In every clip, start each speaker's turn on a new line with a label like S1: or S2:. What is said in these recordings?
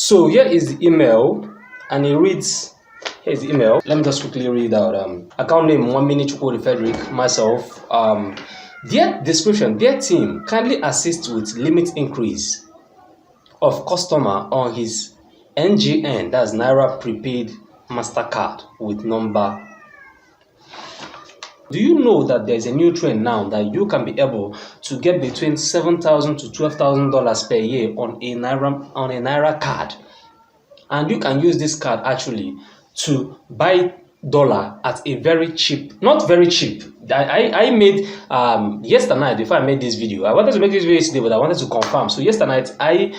S1: So here is the email, and it reads, here's the email. Let me just quickly read out. Account name, 1 minute Frederick, myself. Dear description, dear team, kindly assist with limit increase of customer on his NGN, that's Naira prepaid MasterCard with number. Do you know that there's a new trend now that you can be able to get between $7,000 to $12,000 per year on a Naira card, and you can use this card actually to buy dollar at a very cheap, not very cheap. I made yesterday night, before I made this video, I wanted to make this video today, but I wanted to confirm. So yesterday night I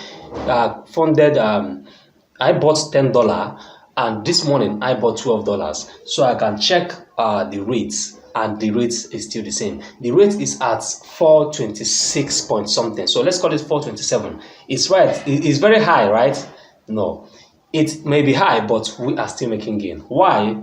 S1: funded, I bought $10, and this morning I bought $12, so I can check the rates. And the rate is still the same. The rate is at 426 point something. So let's call it 427. It's right. It's very high, right? No, it may be high, but we are still making gain. Why?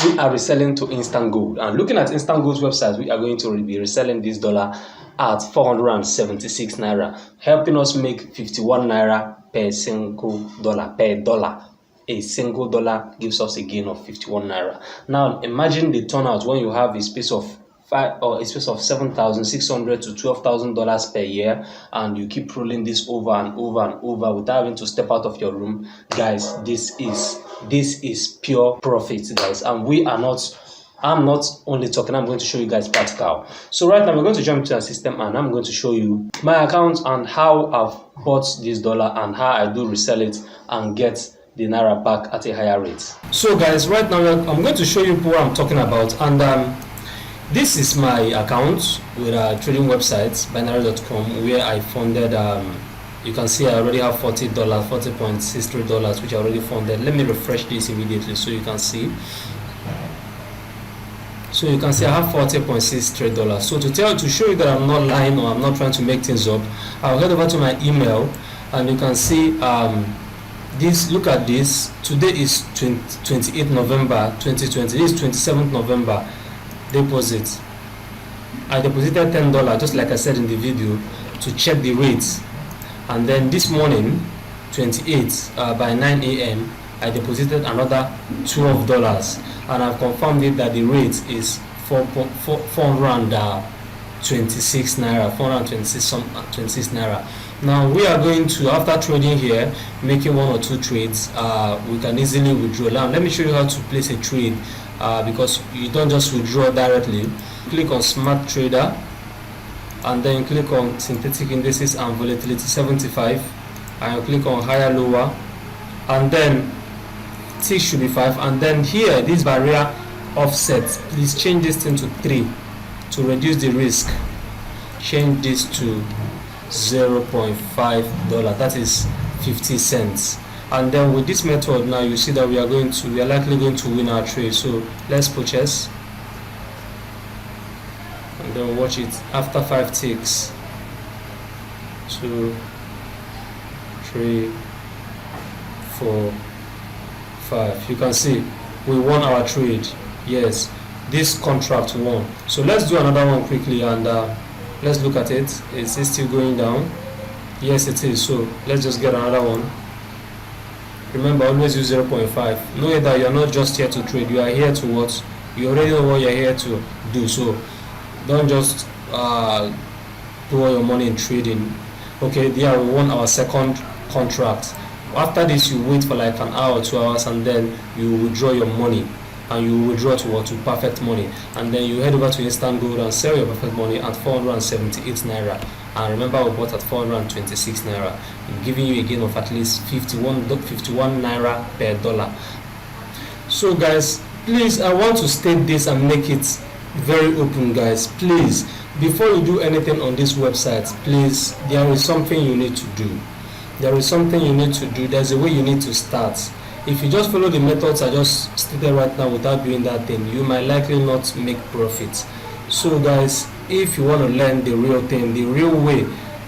S1: We are reselling to Instant Gold. And looking at Instant Gold's website, we are going to be reselling this dollar at 476 Naira, helping us make 51 Naira per single dollar, per dollar. A single dollar gives us a gain of 51 Naira. Now imagine the turnout when you have a space of $7,600 to $12,000 per year, and you keep rolling this over and over and over without having to step out of your room. Guys, this is pure profit, guys. And I'm not only talking, I'm going to show you guys practical. So right now we're going to jump into the system, and I'm going to show you my account and how I've bought this dollar and how I do resell it and get the Naira back at a higher rate. So guys, right now I'm going to show you what I'm talking about, and this is my account with a trading website, binary.com, where I funded, you can see I already have $40.63 which I already funded. Let me refresh this immediately so you can see. So you can see I have $40.63. So to show you that I'm not lying or I'm not trying to make things up, I'll head over to my email, and you can see this. Look at this. Today is 28th November 2020. This is 27th November. Deposit. I deposited $10, just like I said in the video, to check the rates. And then this morning, 28th, by 9 a.m., I deposited another $12, and I've confirmed it that the rate is 426 Naira, 426 Naira. Now we are going to, after trading here, making one or two trades, we can easily withdraw. Now let me show you how to place a trade, because you don't just withdraw directly. Click on Smart Trader, and then click on Synthetic Indices and Volatility 75, and you click on Higher Lower, and then T should be 5, and then here this barrier offset, please change this thing to 3 to reduce the risk. Change this to $0.5, that is 50 cents. And then with this method, now you see that we are likely going to win our trade. So let's purchase, and then watch it. After 5 ticks, 2, 3, 4, 5, you can see we won our trade. Yes, this contract won. So let's do another one quickly, and let's look at it. Is it still going down? Yes, it is. So let's just get another one. Remember, always use 0.5. Know that you are not just here to trade. You are here to what? You already know what you are here to do. So don't just put all your money in trading. Okay, there we won our second contract. After this, you wait for like an hour, 2 hours, and then you withdraw your money. And you withdraw to what? To perfect money, and then you head over to Instant Gold and sell your perfect money at 478 Naira. And remember, we bought at 426 Naira, giving you a gain of at least 51 Naira per dollar. So guys, please, I want to state this and make it very open, guys. Please, before you do anything on this website, please, there is something you need to do. There is something you need to do. There's a way you need to start. If you just follow the methods I just stated right now without doing that thing, you might likely not make profit. So guys, if you want to learn the real thing, the real way,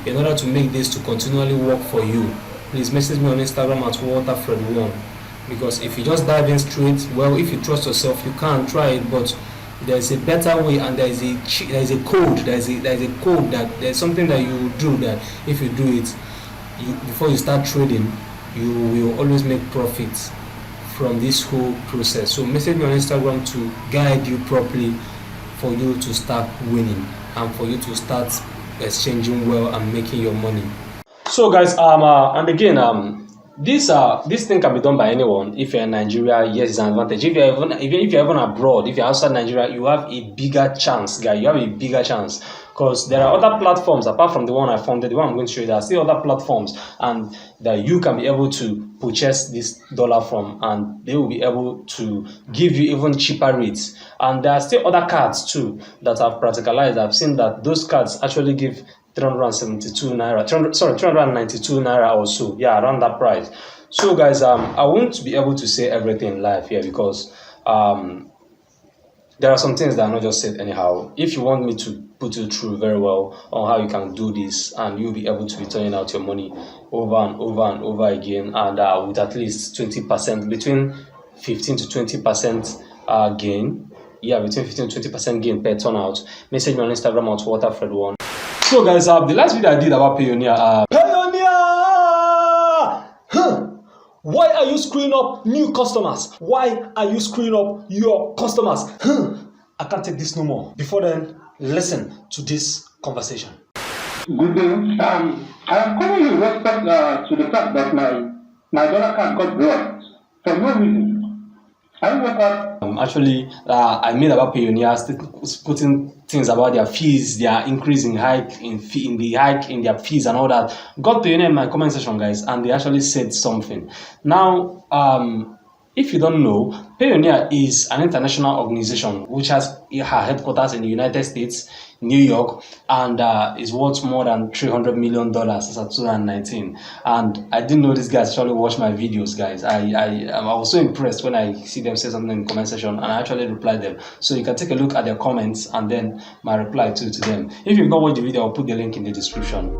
S1: in order to make this to continually work for you, please message me on Instagram at WaterFred1. Because if you just dive in straight, well, if you trust yourself, you can try it, but there's a better way, and there's a code. There's a code, that there's something that you will do that if you do it, before you start trading, you will always make profits from this whole process. So message me on Instagram to guide you properly for you to start winning and for you to start exchanging well and making your money. So guys, and again, this thing can be done by anyone. If you're in Nigeria, yes, it's an advantage. If you're even abroad, if you're outside Nigeria, you have a bigger chance, guys. You have a bigger chance because there are other platforms apart from the one I founded, the one I'm going to show you. There are still other platforms, and that you can be able to purchase this dollar from, and they will be able to give you even cheaper rates. And there are still other cards too that I've practicalized. I've seen that those cards actually give 372 naira, 392 naira or so, yeah, around that price. So guys, I won't be able to say everything live here because there are some things that are not just said anyhow. If you want me to put you through very well on how you can do this, and you'll be able to be turning out your money over and over and over again, and with at least 20%, between 15 to 20% gain, yeah, between 15 to 20% gain per turnout, message me on Instagram at WaterFred1. So guys, the last video I did about Payoneer, why are you screwing up new customers? Why are you screwing up your customers? I can't take this no more. Before then, listen to this conversation.
S2: Good day. I am calling you with respect to the fact that my dollar card got blocked for no reason.
S1: Actually, I made about Payoneer, putting things about their fees, their increase in hike in their fees and all that. Got Payoneer in my comment section, guys, and they actually said something. Now, if you don't know, Payoneer is an international organization which has her headquarters in the United States, New York, and is worth more than $300 million as of 2019. And I didn't know these guys actually watch my videos, guys. I was so impressed when I see them say something in the comment section, and I actually replied them. So you can take a look at their comments and then my reply to them. If you've not watched the video, I'll put the link in the description.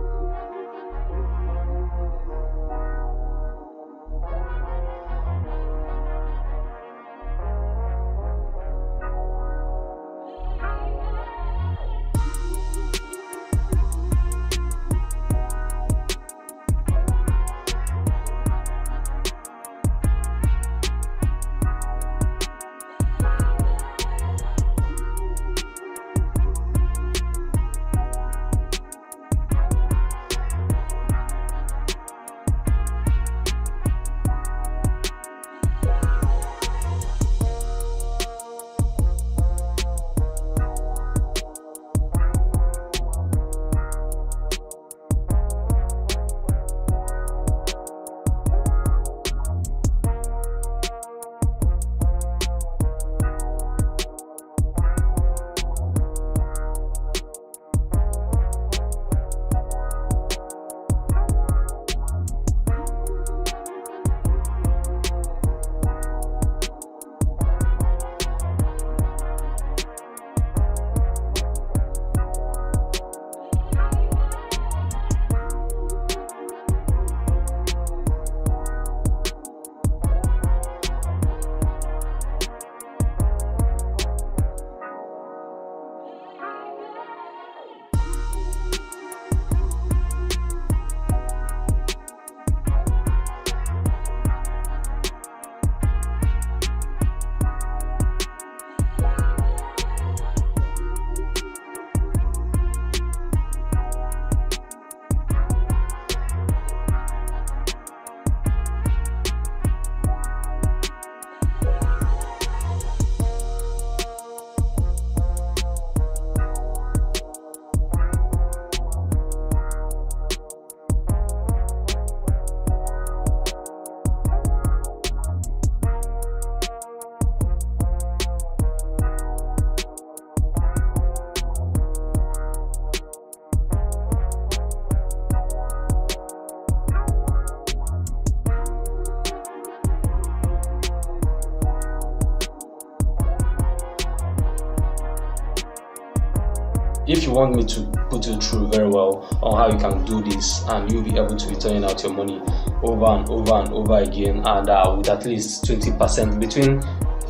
S1: If you want me to put you through very well on how you can do this, and you'll be able to be turning out your money over and over and over again, and with at least 20%, between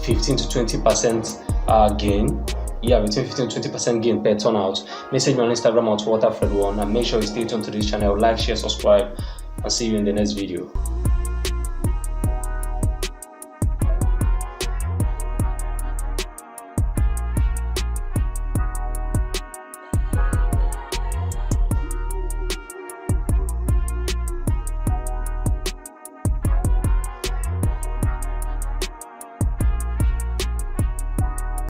S1: 15 to 20% gain, yeah, between 15 to 20% gain per turnout, message me on Instagram at WaterFred1, and make sure you stay tuned to this channel, like, share, subscribe, and see you in the next video.